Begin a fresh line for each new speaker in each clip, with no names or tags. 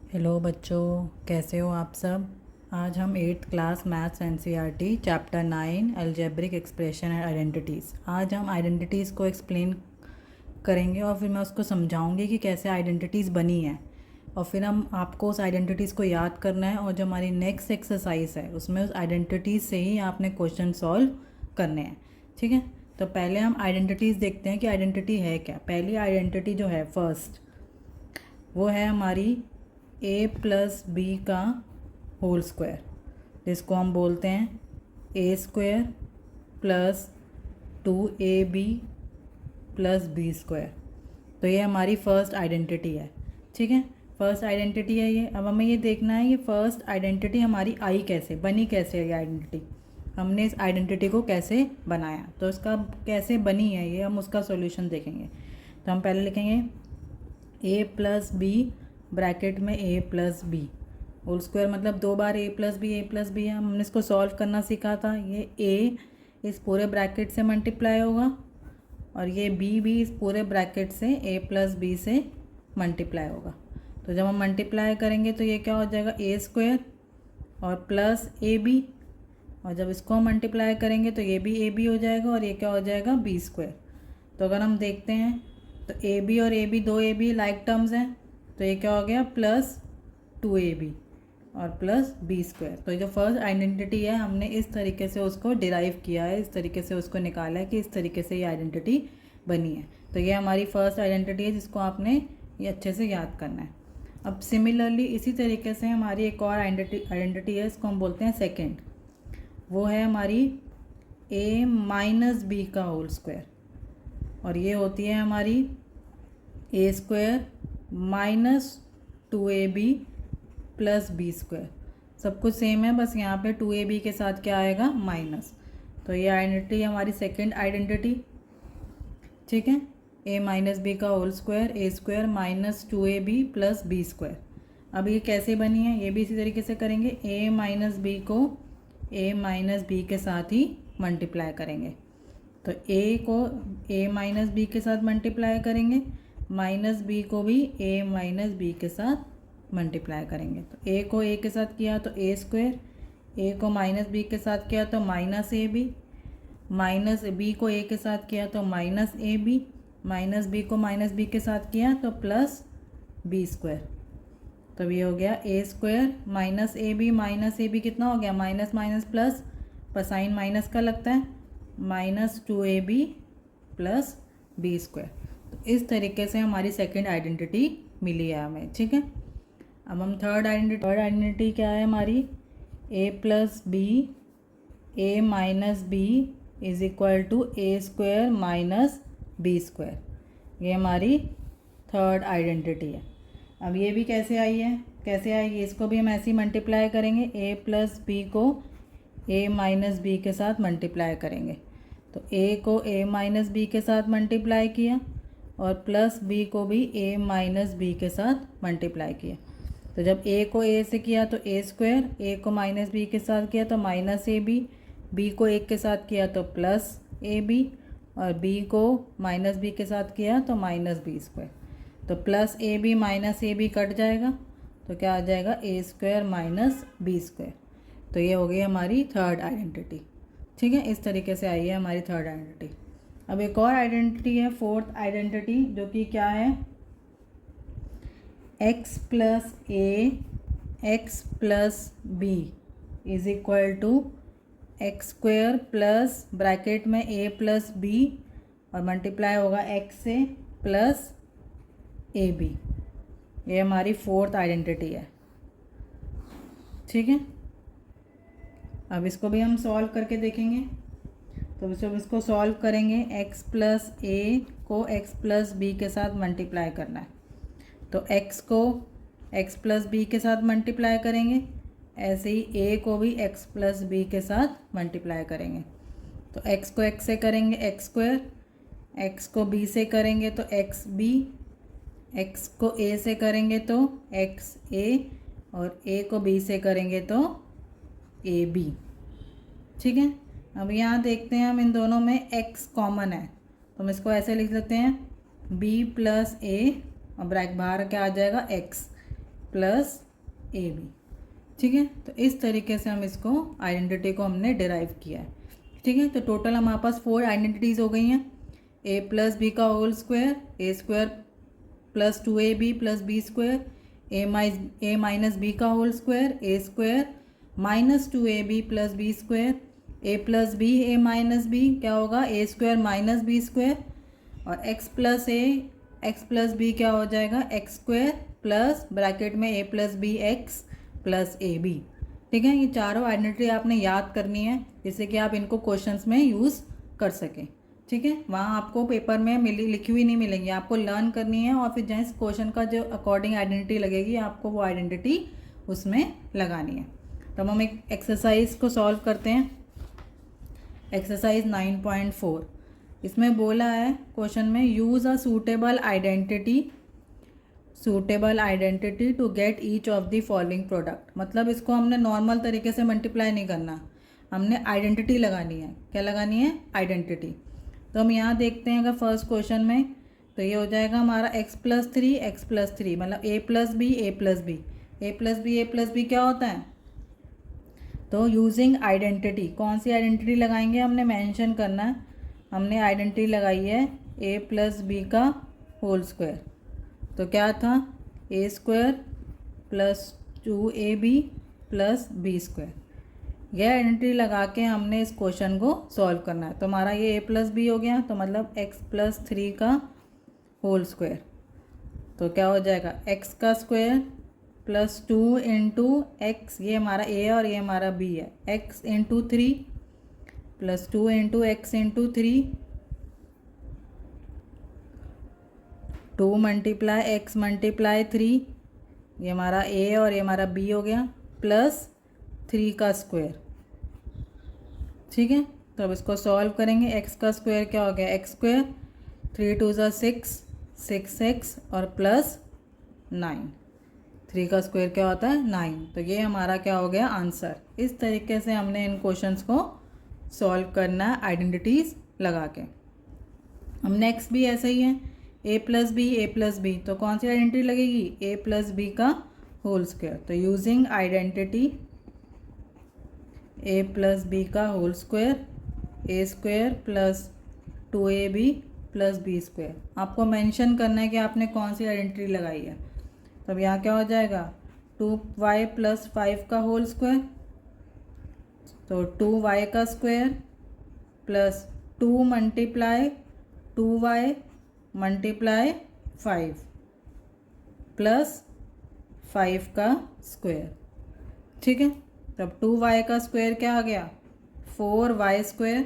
Hello बच्चों, कैसे हो आप सब। आज हम 8th class maths NCERT chapter 9 algebraic expression and identities. आज हम आइडेंटिटीज़ को एक्सप्लेन करेंगे और फिर मैं उसको समझाऊंगी कि कैसे आइडेंटिटीज़ बनी हैं। और फिर हम आपको उस आइडेंटिटीज़ को याद करना है और जो हमारी नेक्स्ट एक्सरसाइज है उसमें उस आइडेंटिटीज़ से ही आपने क्वेश्चन सॉल्व करने हैं। ठीक है, तो पहले हम आइडेंटिटीज़ देखते हैं कि आइडेंटिटी है क्या। पहली आइडेंटिटी जो है फर्स्ट, वो है हमारी a प्लस बी का होल स्क्वायर, जिसको हम बोलते हैं A square plus 2ab plus B square. तो ये हमारी फर्स्ट आइडेंटिटी है। ठीक है, फर्स्ट आइडेंटिटी है ये। अब हमें ये देखना है ये फर्स्ट आइडेंटिटी हमारी आई कैसे बनी, कैसे है ये आइडेंटिटी, हमने इस आइडेंटिटी को कैसे बनाया, तो इसका कैसे बनी है ये हम उसका सॉल्यूशन देखेंगे। तो हम पहले लिखेंगे a प्लस बी ब्रैकेट में a plus B whole square, मतलब 2 बार a प्लस बी है। हमने इसको सॉल्व करना सीखा था। ये a इस पूरे ब्रैकेट से मल्टीप्लाई होगा और ये b भी इस पूरे ब्रैकेट से a प्लस बी से मल्टीप्लाई होगा। तो जब हम मल्टीप्लाई करेंगे तो ये क्या हो जाएगा, a स्क्वायर और प्लस ए बी, और जब इसको हम मल्टीप्लाई करेंगे तो ये भी ए बी हो जाएगा और ये क्या हो जाएगा, बी स्क्वायर। तो अगर हम देखते हैं तो ए बी और ए बी, दो ए बी लाइक टर्म्स हैं, तो ये क्या हो गया, प्लस 2ab और प्लस बी स्क्वायर। तो ये जो फर्स्ट आइडेंटिटी है हमने इस तरीके से उसको डिराइव किया है, इस तरीके से उसको निकाला है कि इस तरीके से ये आइडेंटिटी बनी है। तो ये हमारी फर्स्ट आइडेंटिटी है जिसको आपने ये अच्छे से याद करना है। अब सिमिलरली इसी तरीके से हमारी एक और आइडेंटिटी है, इसको हम बोलते हैं सेकेंड। वो है हमारी a माइनस बी का होल स्क्वायर, और ये होती है हमारी A square minus 2ab plus B square. सब कुछ सेम है, बस यहाँ पे 2ab के साथ क्या आएगा, माइनस। तो ये आइडेंटिटी हमारी सेकंड आइडेंटिटी। ठीक है, a माइनस बी का whole square, A square minus 2ab plus B square. अब ये कैसे बनी है, ये भी इसी तरीके से करेंगे। a माइनस बी को a माइनस बी के साथ ही मल्टीप्लाई करेंगे। तो a को a माइनस बी के साथ मल्टीप्लाई करेंगे, माइनस बी को भी a माइनस बी के साथ मल्टीप्लाई करेंगे। तो a को a के साथ किया तो a स्क्वायर, a को माइनस बी के साथ किया तो minus A B, minus B को a के साथ किया तो minus A B, minus B को माइनस बी के साथ किया तो प्लस बी स्क्वायर। तो ये हो गया ए स्क्वायर माइनस ए बी कितना हो गया, माइनस माइनस प्लस, पर साइन माइनस का लगता है, minus 2ab plus B square. तो इस तरीके से हमारी सेकंड आइडेंटिटी मिली है हमें। ठीक है, अब हम थर्ड आइडेंटिटी क्या है हमारी, a plus B, A minus B is equal to A square minus B square. ये हमारी थर्ड आइडेंटिटी है। अब ये भी कैसे आई है, कैसे आएगी, इसको भी हम ऐसे ही मल्टीप्लाई करेंगे। a प्लस बी को a माइनस बी के साथ मल्टीप्लाई करेंगे। तो a को a माइनस बी के साथ मल्टीप्लाई किया और प्लस b को भी a माइनस बी के साथ मल्टीप्लाई किया। तो जब a को a से किया तो a स्क्वायर, a को माइनस बी के साथ किया तो माइनस ए बी, बी को एक के साथ किया तो प्लस ए बी, और b को माइनस बी के साथ किया तो माइनस बी स्क्वायर। तो plus A B minus A B cut जाएगा तो क्या आ जाएगा, A square minus B square. तो ये हो गई हमारी थर्ड आइडेंटिटी। ठीक है, इस तरीके से आई है हमारी थर्ड आइडेंटिटी। अब एक और आइडेंटिटी है, फोर्थ आइडेंटिटी, जो कि क्या है, x plus A X plus B is equal to X square plus bracket में a प्लस बी और मल्टीप्लाई होगा x से प्लस ए बी। ये हमारी फोर्थ आइडेंटिटी है। ठीक है, अब इसको भी हम सॉल्व करके देखेंगे। तो जब इसको सॉल्व करेंगे, x प्लस ए को x प्लस बी के साथ मल्टीप्लाई करना है। तो x को x प्लस बी के साथ मल्टीप्लाई करेंगे, ऐसे ही a को भी x प्लस बी के साथ मल्टीप्लाई करेंगे। तो x को x से करेंगे एक्स स्क्वायर, x को b से करेंगे तो एक्स बी, x को a से करेंगे तो एक्स ए, और a को b से करेंगे तो ए बी। ठीक है, अब यहाँ देखते हैं हम इन दोनों में x कॉमन है तो हम इसको ऐसे लिख सकते हैं b प्लस ए और ब्रैकेट बाहर क्या आ जाएगा, x प्लस ए बी। ठीक है, तो इस तरीके से हम इसको आइडेंटिटी को हमने डिराइव किया है। ठीक है, तो टोटल हमारे पास 4 आइडेंटिटीज़ हो गई हैं। ए प्लस बी का whole square, A square plus 2ab plus B square, A minus B का whole square, A square minus 2ab plus B square, A plus B A minus B क्या होगा, A square minus B square, और X plus B क्या हो जाएगा, X square plus bracket में A plus B X plus A B. ठीक है, ये चारों आइडेंटिटी आपने याद करनी है जिससे कि आप इनको क्वेश्चंस में यूज़ कर सकें। ठीक है, वहाँ आपको पेपर में लिखी हुई नहीं मिलेंगी, आपको लर्न करनी है और फिर जैसे क्वेश्चन का जो अकॉर्डिंग आइडेंटिटी लगेगी आपको वो आइडेंटिटी उसमें लगानी है। तो हम एक एक्सरसाइज को सॉल्व करते हैं। एक्सरसाइज 9.4 इसमें बोला है क्वेश्चन में, use a suitable identity to get each of the following product. मतलब इसको हमने नॉर्मल तरीके से मल्टीप्लाई नहीं करना, हमने आइडेंटिटी लगानी है। क्या लगानी है, आइडेंटिटी। तो हम यहाँ देखते हैं अगर फर्स्ट क्वेश्चन में, तो ये हो जाएगा हमारा x प्लस 3 मतलब a प्लस बी क्या होता है। तो यूजिंग आइडेंटिटी, कौन सी आइडेंटिटी लगाएंगे, हमने मेंशन करना है। हमने आइडेंटिटी लगाई है a प्लस बी का होल स्क्वायर। तो क्या था, A square plus 2ab plus B square. यह आइडेंटिटी लगा के हमने इस क्वेश्चन को सॉल्व करना है। तो हमारा ये a प्लस बी हो गया, तो मतलब x प्लस 3 का होल स्क्वायर। तो क्या हो जाएगा, x का स्क्वायर प्लस 2 इंटू एक्स, ये हमारा a और ये हमारा b है, x into 3 plus 2 into x into 3, 2 multiply x multiply 3, ये हमारा a और ये हमारा b हो गया, प्लस 3 का स्क्वायर। ठीक है, तो अब इसको सॉल्व करेंगे। x का स्क्वायर क्या हो गया, एक्स स्क्वायर, 3 2 6 6x और प्लस 9, 3 का स्क्वायर क्या होता है 9। तो ये हमारा क्या हो गया आंसर। इस तरीके से हमने इन क्वेश्चंस को सॉल्व करना है आइडेंटिटीज़ लगा के। हम नेक्स्ट भी ऐसा ही है, a प्लस बी, तो कौन सी आइडेंटिटी लगेगी, a प्लस बी का होल स्क्वायर। तो using identity a plus B का whole square, A square plus 2ab plus B square. आपको मेंशन करना है कि आपने कौन सी आइडेंटिटी लगाई है। तो अब यहाँ क्या हो जाएगा, 2y प्लस 5 का होल स्क्वायर, तो 2y का square plus 2 multiply 2y multiply 5 plus 5 का स्क्वायर। ठीक है, तब 2y का स्क्वायर क्या आ गया, 4y स्क्वायर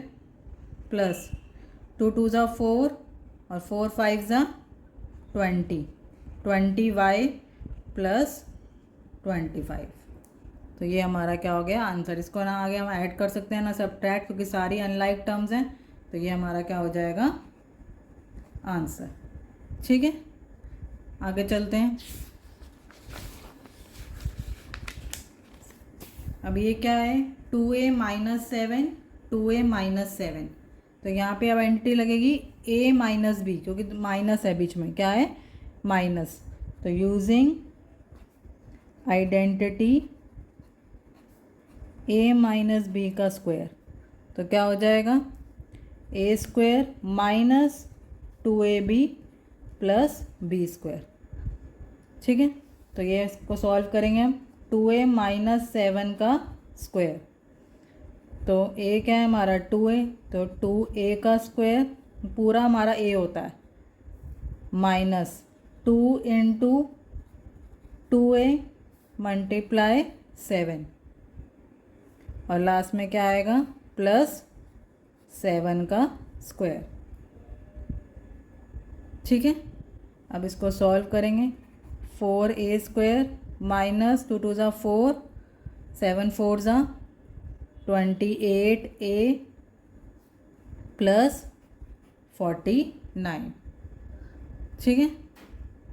प्लस 2 2 ज़ा 4 और 4 5 ज़ा 20y प्लस 25। तो ये हमारा क्या हो गया आंसर। इसको ना आगे हम ऐड कर सकते हैं ना सब्ट्रैक्ट, क्योंकि सारी अनलाइक टर्म्स हैं। तो ये हमारा क्या हो जाएगा आंसर। ठीक है, आगे चलते हैं। अब ये क्या है, 2a माइनस 7। तो यहाँ पे अब आइडेंटिटी लगेगी a माइनस बी, क्योंकि माइनस है बीच में, क्या है माइनस। तो using identity a minus B का स्क्वायर, तो क्या हो जाएगा, A square minus 2ab plus B square. ठीक है, तो ये इसको सॉल्व करेंगे हम। 2a माइनस 7 का स्क्वायर, तो a क्या है हमारा 2a, तो 2a का स्क्वायर पूरा हमारा a होता है, माइनस 2 इंटू 2a मल्टीप्लाई 7 और लास्ट में क्या आएगा प्लस 7 का स्क्वायर। ठीक है, अब इसको सॉल्व करेंगे। 4a स्क्वायर माइनस 2 2 ज़ा 4, 7 4 ज़ा 28a प्लस 49। ठीक है,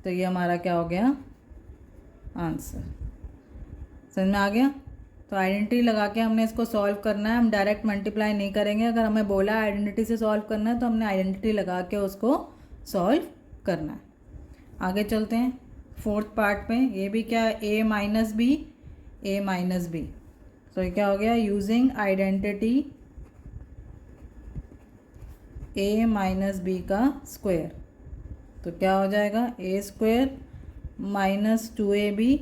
तो ये हमारा क्या हो गया आंसर। समझ में आ गया। तो आइडेंटिटी लगा के हमने इसको सॉल्व करना है, हम डायरेक्ट मल्टीप्लाई नहीं करेंगे। अगर हमें बोला आइडेंटिटी से सॉल्व करना है तो हमने आइडेंटिटी लगा के उसको सॉल्व करना है। आगे चलते हैं। फोर्थ पार्ट में ये भी क्या है, ए माइनस बी। तो ये क्या हो गया, using identity A minus B का स्क्वायर। तो क्या हो जाएगा, A square minus 2ab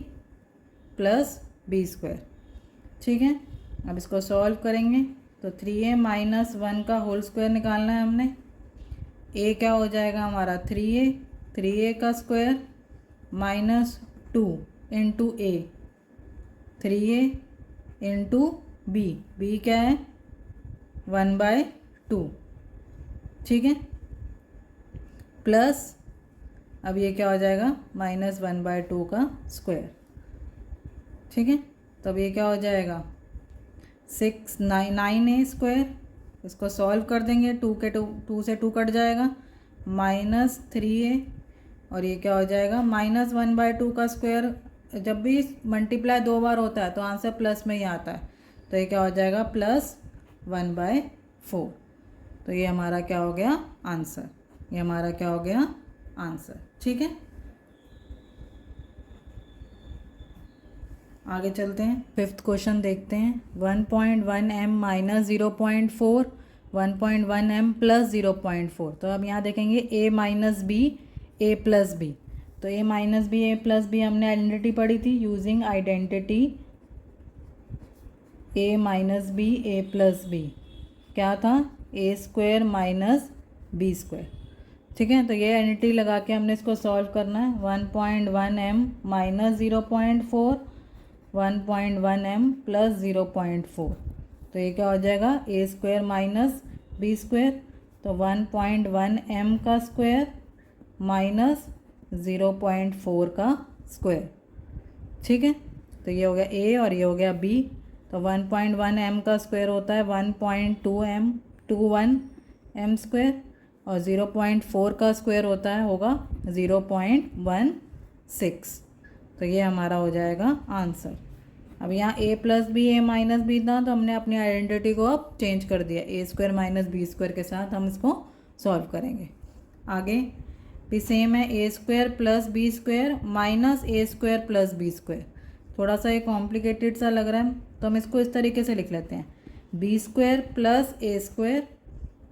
plus B square. ठीक है, अब इसको सॉल्व करेंगे तो 3a माइनस 1 का होल स्क्वायर निकालना है हमने। ए क्या हो जाएगा हमारा 3a का स्क्वायर माइनस 2 इंटू ए, 3a इंटू बी क्या है 1/2। ठीक है, प्लस अब ये क्या हो जाएगा माइनस 1/2 का स्क्वायर। ठीक है, तो अब ये क्या हो जाएगा 9a स्क्वायर, इसको सॉल्व कर देंगे, 2 से 2 कट जाएगा, माइनस 3a, और ये क्या हो जाएगा माइनस 1/2 का स्क्वायर। जब भी मल्टीप्लाई 2 बार होता है तो आंसर प्लस में ही आता है, तो ये क्या हो जाएगा प्लस 1/4। तो ये हमारा क्या हो गया आंसर, ये हमारा क्या हो गया आंसर। ठीक है, आगे चलते हैं, फिफ्थ क्वेश्चन देखते हैं। 1.1m minus 0.4, 1.1m plus 0.4। तो अब यहाँ देखेंगे a minus B A plus B. तो a minus B A plus B हमने आइडेंटिटी पढ़ी थी, using identity a minus B A plus B क्या था, A square minus B square. ठीक है, तो ये आइडेंटिटी लगा के हमने इसको सॉल्व करना है। 1.1m minus 0.4, 1.1m plus 0.4। तो ये क्या हो जाएगा A square minus B square. तो 1.1m का स्क्वायर माइनस 0.4 का स्क्वायर। ठीक है, तो ये हो गया ए और ये हो गया बी। तो 1.1m का स्क्वायर होता है 1.21m स्क्वायर, और 0.4 का स्क्वायर होगा 0.16। तो ये हमारा हो जाएगा आंसर। अब यहाँ a plus B A minus B था, तो हमने अपनी आइडेंटिटी को अब चेंज कर दिया, ए स्क्वायर माइनस बी स्क्वायर के साथ हम इसको सॉल्व करेंगे। आगे भी सेम है, A square plus B square minus A square plus B square. थोड़ा सा ये कॉम्प्लिकेटेड सा लग रहा है, तो हम इसको इस तरीके से लिख लेते हैं, बी स्क्वायर प्लस ए स्क्वायर,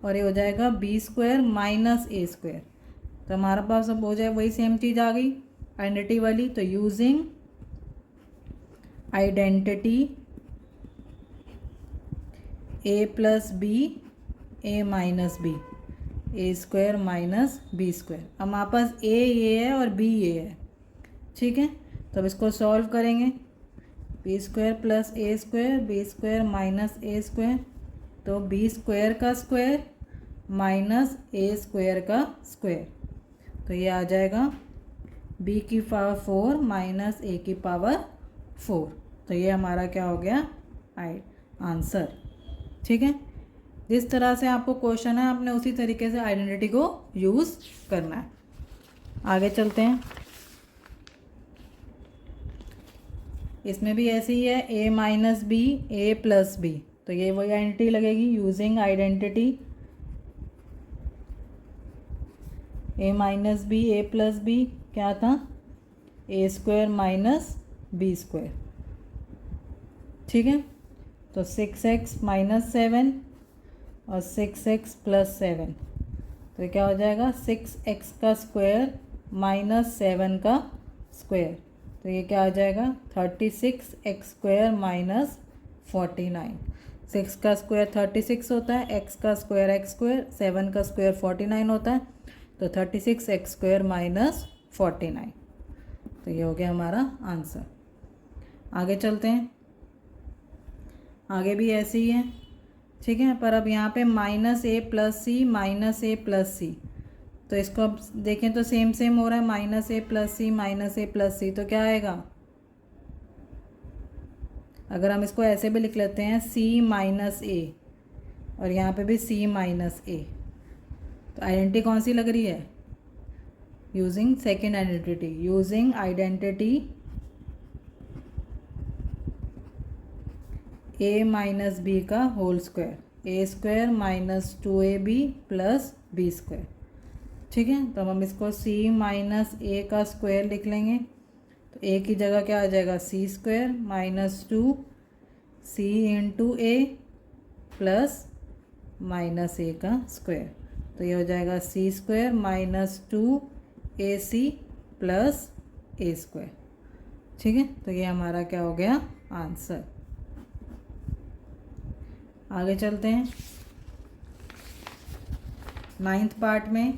और ये हो जाएगा B square minus A square. तो हमारे पास अब हो जाए वही सेम चीज़ आ गई आइडेंटिटी वाली। तो using identity A plus B A minus B, A square minus B square. अब हमारे पास ए ये है और बी ये है। ठीक है, तो अब इसको सॉल्व करेंगे, B square plus A square, B square minus A square. तो बी स्क्वायर का स्क्वायर माइनस ए स्क्वायर का स्क्वायर। तो ये आ जाएगा b की पावर 4 माइनस a की पावर 4। तो ये हमारा क्या हो गया आंसर। ठीक है, जिस तरह से आपको क्वेश्चन है आपने उसी तरीके से आइडेंटिटी को यूज़ करना है। आगे चलते हैं, इसमें भी ऐसे ही है, a minus B A plus B. तो ये वही आइडेंटिटी लगेगी, using identity A minus B A plus B क्या था, A square minus B square. ठीक है, तो 6x माइनस 7 और 6x प्लस 7। तो क्या हो जाएगा 6x का स्क्वायर माइनस 7 का स्क्वायर। तो ये क्या आ जाएगा 36x स्क्वायर माइनस 49। 6 का स्क्वायर 36 होता है, x का स्क्वायर x स्क्वायर, 7 का स्क्वायर 49 होता है। तो 36x स्क्वायर माइनस 49। तो ये हो गया हमारा आंसर। आगे चलते हैं, आगे भी ऐसे ही है। ठीक है, पर अब यहाँ पे माइनस ए प्लस सी माइनस ए प्लस सी। तो इसको अब देखें तो सेम सेम हो रहा है, माइनस ए प्लस सी माइनस ए प्लस सी। तो क्या आएगा, अगर हम इसको ऐसे भी लिख लेते हैं c माइनस ए, और यहाँ पे भी c माइनस ए। तो आइडेंटिटी कौन सी लग रही है, using second identity, using identity a minus B का whole square, A square minus 2ab plus B square. ठीक है, तो हम इसको c माइनस ए का स्क्वायर लिख लेंगे, तो ए की जगह क्या आ जाएगा सी स्क्वायर माइनस 2 सी इंटू ए प्लस माइनस ए का स्क्वायर। तो ये हो जाएगा सी स्क्वायर माइनस 2 ए सी प्लस ए स्क्वायर। ठीक है, तो ये हमारा क्या हो गया आंसर। आगे चलते हैं 9th पार्ट में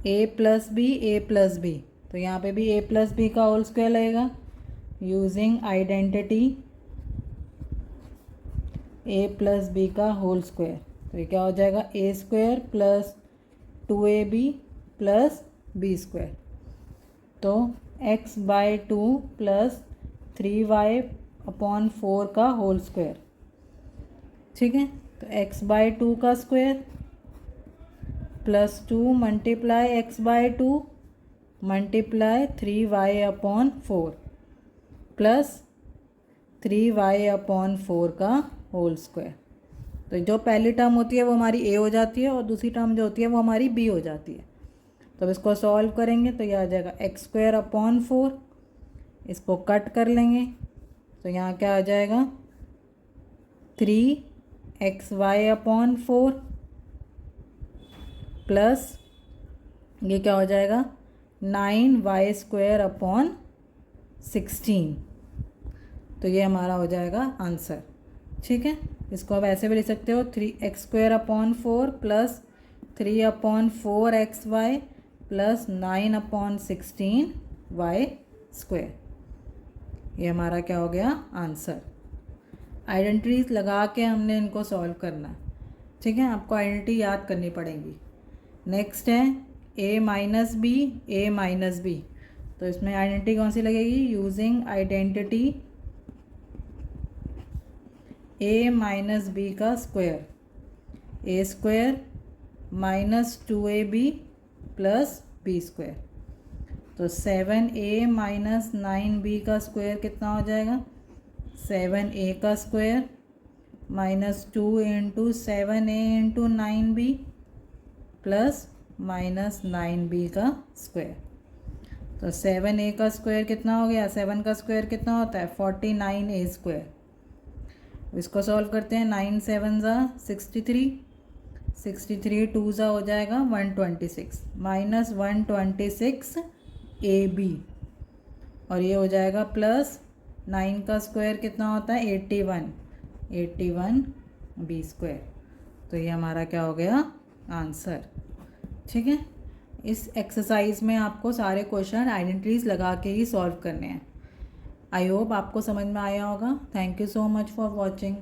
ए प्लस बी। तो यहाँ पे भी ए प्लस बी का होल स्क्वायर लगेगा using identity A plus B का होल स्क्वायर। तो ये क्या हो जाएगा A square plus 2ab plus B square. तो x by 2 plus 3y upon 4 का होल स्क्वायर। ठीक है, तो x बाई 2 का square plus 2 multiply x by 2 multiply 3y upon 4 plus 3y upon 4 का होल स्क्वायर। तो जो पहली टर्म होती है वो हमारी a हो जाती है और दूसरी टर्म जो होती है वो हमारी b हो जाती है। तो अब इसको सॉल्व करेंगे तो यह आ जाएगा एक्स स्क्वायर अपॉन 4, इसको कट कर लेंगे तो यहाँ क्या आ जाएगा 3xy अपॉन 4 प्लस ये क्या हो जाएगा 9y स्क्वायर अपॉन 16। तो ये हमारा हो जाएगा आंसर। ठीक है, इसको आप ऐसे भी लिख सकते हो 3x square upon 4 plus 3 upon 4xy plus 9 upon 16y square. ये हमारा क्या हो गया आंसर। आइडेंटिटीज लगा के हमने इनको सॉल्व करना है। ठीक है, आपको आइडेंटिटी याद करनी पड़ेगी। नेक्स्ट है a माइनस बी। तो इसमें आइडेंटिटी कौन सी लगेगी using identity a minus B का square A square minus 2ab plus B square. तो 7a माइनस 9b का स्क्वायर कितना हो जाएगा 7a का square minus 2 into 7a into 9b plus minus 9b का स्क्वायर। तो 7a का स्क्वायर कितना हो गया 7 का स्क्वायर कितना होता है 49a स्क्वायर। इसको सॉल्व करते हैं 9 7 ज़ा 63 2 ज़ा हो जाएगा 126 माइनस 126 ab और ये हो जाएगा प्लस 9 का स्क्वायर कितना होता है 81 बी स्क्वायर। तो ये हमारा क्या हो गया आंसर। ठीक है, इस एक्सरसाइज में आपको सारे क्वेश्चन आइडेंटिटीज लगा के ही सॉल्व करने हैं। आई होप आपको समझ में आया होगा। Thank you so much for watching.